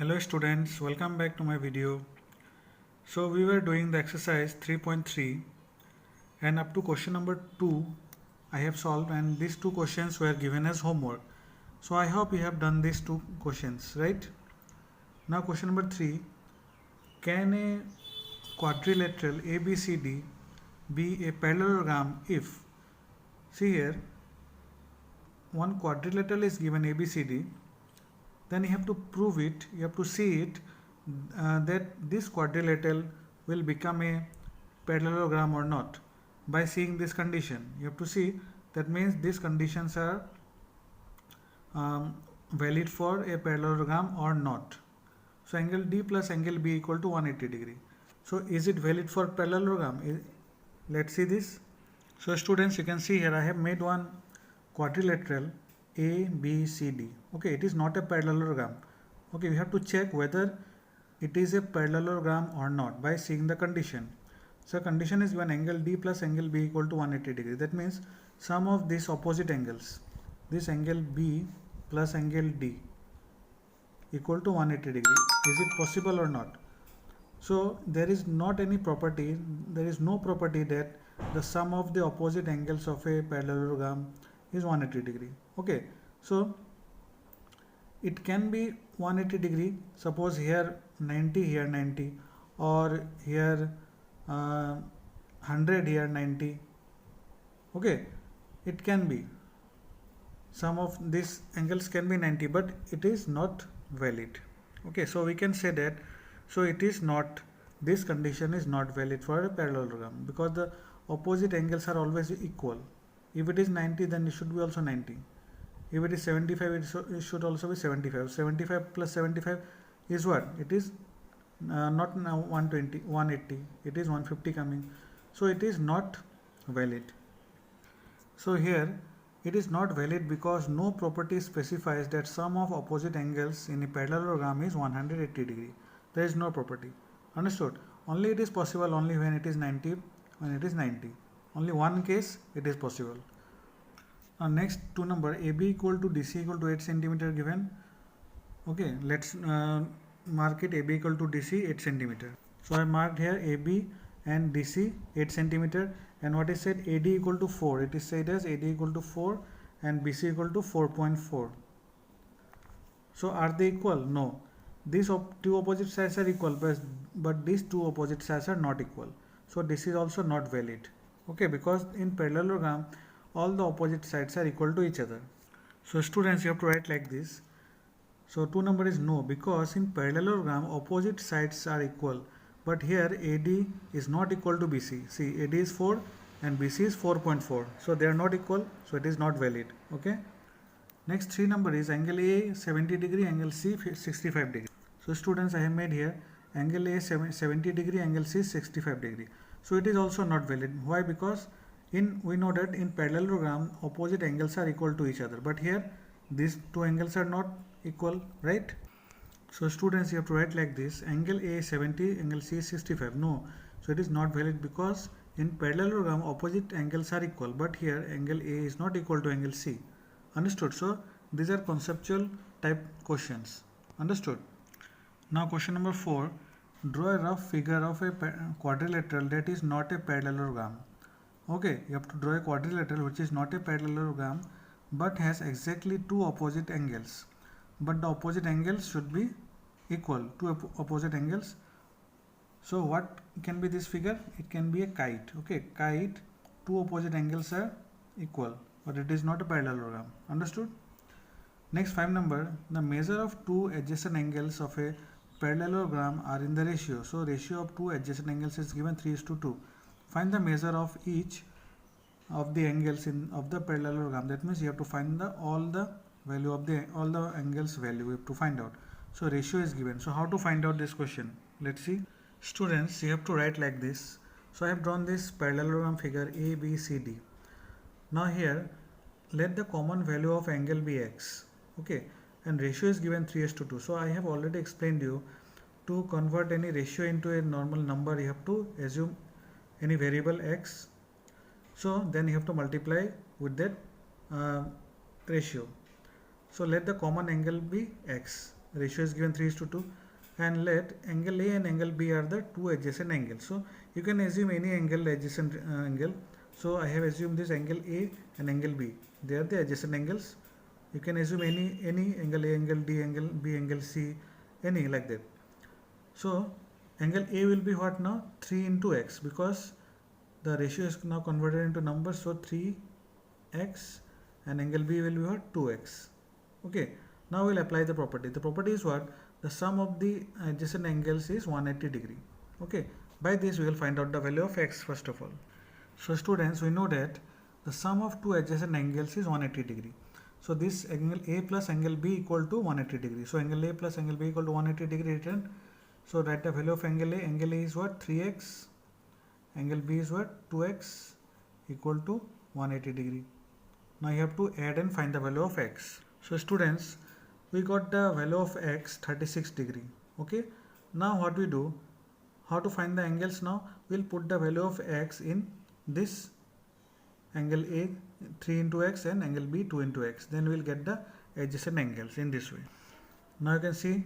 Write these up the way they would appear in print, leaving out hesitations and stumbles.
Hello students, welcome back to my video. So we were doing the exercise 3.3 and up to question number 2 I have solved, and these two questions were given as homework. So I hope you have done these two questions, right? Now question number 3, can a quadrilateral ABCD be a parallelogram if, see here, one quadrilateral is given ABCD, then you have to prove it, you have to see it, that this quadrilateral will become a parallelogram or not by seeing this condition. You have to see, that means these conditions are valid for a parallelogram or not. So angle D plus angle B equal to 180 degree. So is it valid for parallelogram? Let's see this. So students, you can see here I have made one quadrilateral ABCD. Okay, it is not a parallelogram. Okay, we have to check whether it is a parallelogram or not by seeing the condition. So condition is when angle D plus angle B equal to 180 degree. That means sum of these opposite angles, this angle B plus angle D equal to 180 degree. Is it possible or not? So there is not any property, there is no property that the sum of the opposite angles of a parallelogram is 180 degree. Okay, so it can be 180 degree. Suppose here 90, here 90, or here 100, here 90. Okay, it can be. Some of these angles can be 90, but it is not valid. Okay, so we can say that, so it is not, this condition is not valid for a parallelogram because the opposite angles are always equal. If it is 90, then it should be also 90. If it is 75, it should also be 75. 75 plus 75 is what? It is not now 120, 180. It is 150 coming. So it is not valid. So here it is not valid because no property specifies that sum of opposite angles in a parallelogram is 180 degree. There is no property. Understood? Only it is possible only when it is 90. When it is 90. Only one case it is possible. Now next two number, AB equal to DC equal to 8 centimeter given. Okay, let's mark it AB equal to DC 8 centimeter. So I marked here AB and DC 8 centimeter, and what is said, AD equal to 4. It is said as AD equal to 4 and BC equal to 4.4. So are they equal? No. These two opposite sides are equal, but these two opposite sides are not equal. So this is also not valid. Okay, because in parallelogram all the opposite sides are equal to each other. So students, you have to write like this. So 2 number is no, because in parallelogram opposite sides are equal, but here AD is not equal to BC. See, AD is 4 and BC is 4.4. So they are not equal, so it is not valid. Okay. Next 3 number is angle A 70 degree, angle C 65 degree. So students, I have made here angle A 70 degree, angle C 65 degree. So it is also not valid. Why? Because we know that in parallelogram opposite angles are equal to each other, but here these two angles are not equal, right? So students, you have to write like this, angle A is 70, angle C is 65. No, so it is not valid because in parallelogram opposite angles are equal, but here angle A is not equal to angle C. Understood? So these are conceptual type questions. Understood? Now question number 4, draw a rough figure of a quadrilateral that is not a parallelogram. Okay, you have to draw a quadrilateral which is not a parallelogram but has exactly two opposite angles. But the opposite angles should be equal, two opposite angles. So what can be this figure? It can be a kite. Okay, kite, two opposite angles are equal, but it is not a parallelogram. Understood? Next 5 number, the measure of two adjacent angles of a parallelogram are in the ratio. So ratio of two adjacent angles is given 3:2. Find the measure of each of the angles of the parallelogram. That means you have to find all the value of all the angles value. You have to find out. So ratio is given. So how to find out this question? Let's see. Students, you have to write like this. So I have drawn this parallelogram figure A, B, C, D. Now here, let the common value of angle be x. Okay, and ratio is given 3:2. So I have already explained you, to convert any ratio into a normal number, you have to assume any variable x. So then you have to multiply with that ratio. So let the common angle be x. ratio is given 3:2, and let angle A and angle B are the two adjacent angles. So you can assume any angle adjacent angle. So I have assumed this angle A and angle B, they are the adjacent angles. You can assume any angle A, angle D, angle B, angle C, any like that. So angle A will be what now? 3 into x, because the ratio is now converted into numbers, so 3x, and angle B will be what? 2x. Okay, now we'll apply the property. The property is what? The sum of the adjacent angles is 180 degree. Okay, by this we will find out the value of x first of all. So students, we know that the sum of two adjacent angles is 180 degree. So this angle A plus angle B equal to 180 degree. So angle A plus angle B equal to 180 degree written. So write the value of angle A. Angle A is what? 3x. Angle B is what? 2x equal to 180 degree. Now you have to add and find the value of x. So students, we got the value of x 36 degree. Okay. Now what we do? How to find the angles now? We'll put the value of x in this angle A 3 into x and angle B 2 into x. Then we'll get the adjacent angles in this way. Now you can see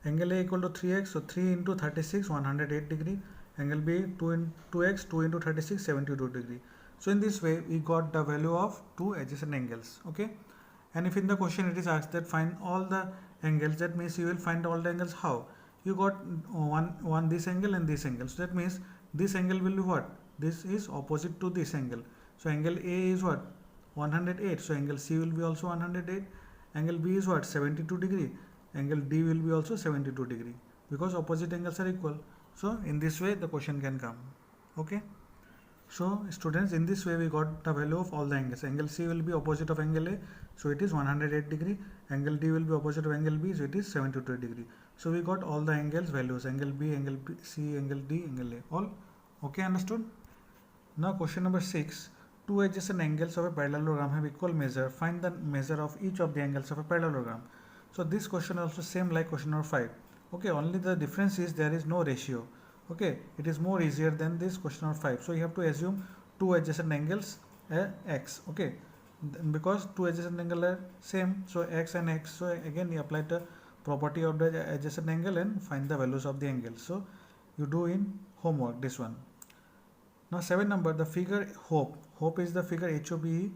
angle A equal to 3x, so 3 into 36 108 degree. Angle B 2 into x, 2 into 36 72 degree. So in this way we got the value of two adjacent angles. Okay, and if in the question it is asked that find all the angles, that means you will find all the angles. How? You got one this angle and this angle, so that means this angle will be what? This is opposite to this angle. So angle A is what? 108. So angle C will be also 108. Angle B is what? 72 degree. Angle D will be also 72 degree, because opposite angles are equal. So in this way the question can come. Okay. So students, in this way we got the value of all the angles. Angle C will be opposite of angle A, so it is 108 degree. Angle D will be opposite of angle B, so it is 72 degree. So we got all the angles values, angle B, angle C, angle D, angle A, all. Okay, understood? Now question number 6. Two adjacent angles of a parallelogram have equal measure. Find the measure of each of the angles of a parallelogram. So this question also same like question number 5. Okay, only the difference is there is no ratio. Okay, it is more easier than this question number 5. So you have to assume two adjacent angles x. Okay, because two adjacent angles are same, so x and x. So again you apply the property of the adjacent angle and find the values of the angles. So you do in homework this one. Now 7 number, the figure HOPE. HOPE is the figure HOPE.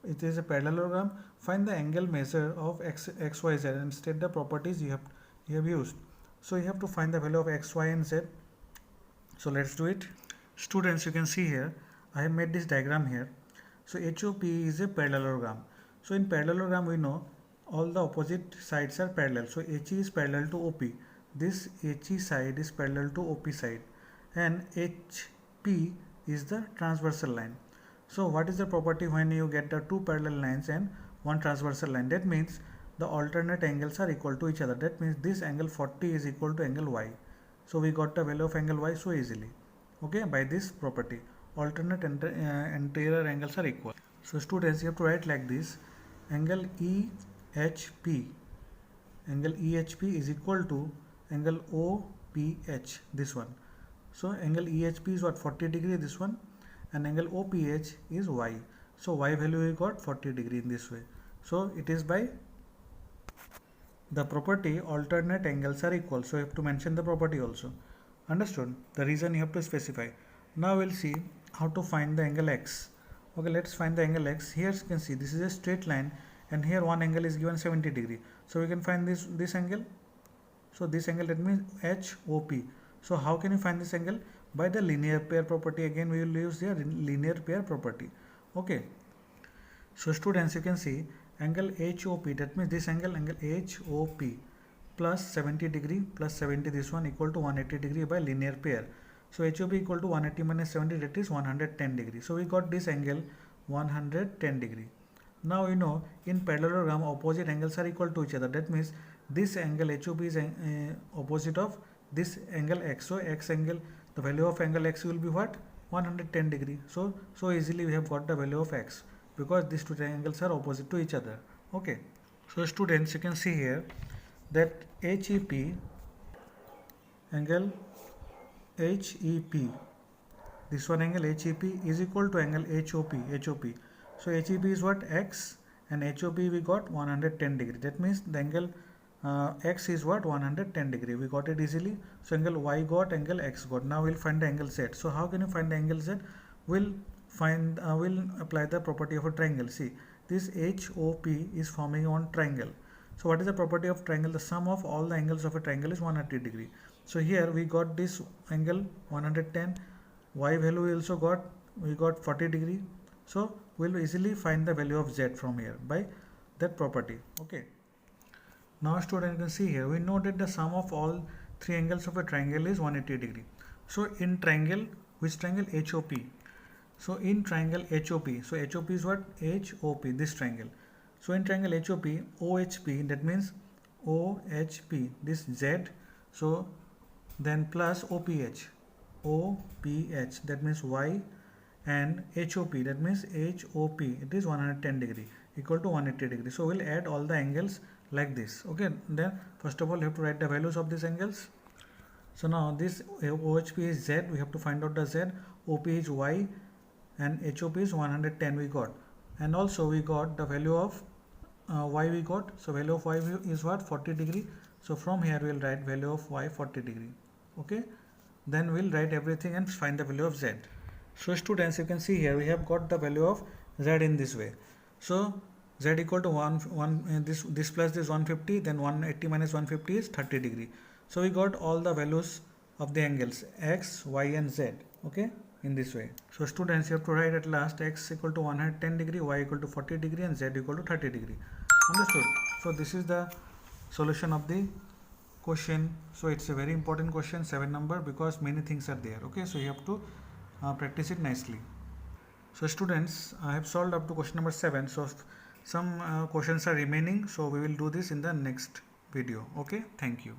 It is a parallelogram. Find the angle measure of x, y, z and state the properties you have used. So you have to find the value of x, y and z. So let's do it. Students, you can see here I have made this diagram here. So HOPE is a parallelogram. So in parallelogram we know all the opposite sides are parallel. So HE is parallel to OP. This HE side is parallel to OP side, and HP is the transversal line. So what is the property when you get the two parallel lines and one transversal line? That means the alternate angles are equal to each other. That means this angle 40 is equal to angle Y. So we got the value of angle Y so easily. Okay, by this property, alternate interior angles are equal. So students, you have to write like this: angle EHP, angle EHP is equal to angle OPH, this one. So angle EHP is what? 40 degree, this one, and angle OPH is Y. So Y value we got 40 degree in this way. So it is by the property alternate angles are equal. So you have to mention the property also. Understood? The reason you have to specify. Now we'll see how to find the angle X. Okay, let's find the angle X. Here you can see this is a straight line, and here one angle is given 70 degree. So we can find this angle. So this angle, that means HOP. So how can you find this angle? By the linear pair property. Again we will use the linear pair property. Okay. So students, you can see angle HOP, that means this angle HOP plus 70 degree plus 70, this one equal to 180 degree by linear pair. So HOP equal to 180 minus 70, that is 110 degree. So we got this angle 110 degree. Now you know in parallelogram opposite angles are equal to each other. That means this angle HOP is opposite of this angle X. So X angle, the value of angle X will be what? 110 degree. So easily we have got the value of X, because these two angles are opposite to each other. Okay. So students, you can see here that HEP, angle HEP, this one angle HEP is equal to angle HOP. So HEP is what? X, and HOP we got 110 degree. That means the angle x is what, 110 degree. We got it easily. So angle y got, angle x got. Now we'll find the angle z. So how can you find the angle z? We'll apply the property of a triangle. See, this HOP is forming one triangle. So what is the property of triangle? The sum of all the angles of a triangle is 180 degree. So here we got this angle 110, y value we also got, we got 40 degree. So we'll easily find the value of z from here by that property. Okay. Now student, you can see here, we know that the sum of all three angles of a triangle is 180 degree. So in triangle, which triangle? HOP. So in triangle HOP, so HOP is what? HOP, this triangle. So in triangle HOP, OHP, that means OHP, this Z, so then plus OPH, OPH, that means Y, and HOP, that means HOP, it is 110 degree, equal to 180 degree. So we'll add all the angles like this. Okay, then first of all you have to write the values of these angles. So now this OHP is Z, we have to find out the Z, OP is Y, and HOP is 110 we got, and also we got the value of y we got. So value of y is what? 40 degree. So from here we will write value of y 40 degree. Okay, then we'll write everything and find the value of z. So students, you can see here we have got the value of z in this way. So z equal to 1 this plus this 150, then 180 minus 150 is 30 degree. So we got all the values of the angles x, y and z. Okay, in this way. So students, you have to write at last x equal to 110 degree, y equal to 40 degree and z equal to 30 degree. Understood? So this is the solution of the question. So it's a very important question, 7 number, because many things are there. Okay, so you have to practice it nicely. So students, I have solved up to question number 7. So some questions are remaining, so we will do this in the next video. Okay, thank you.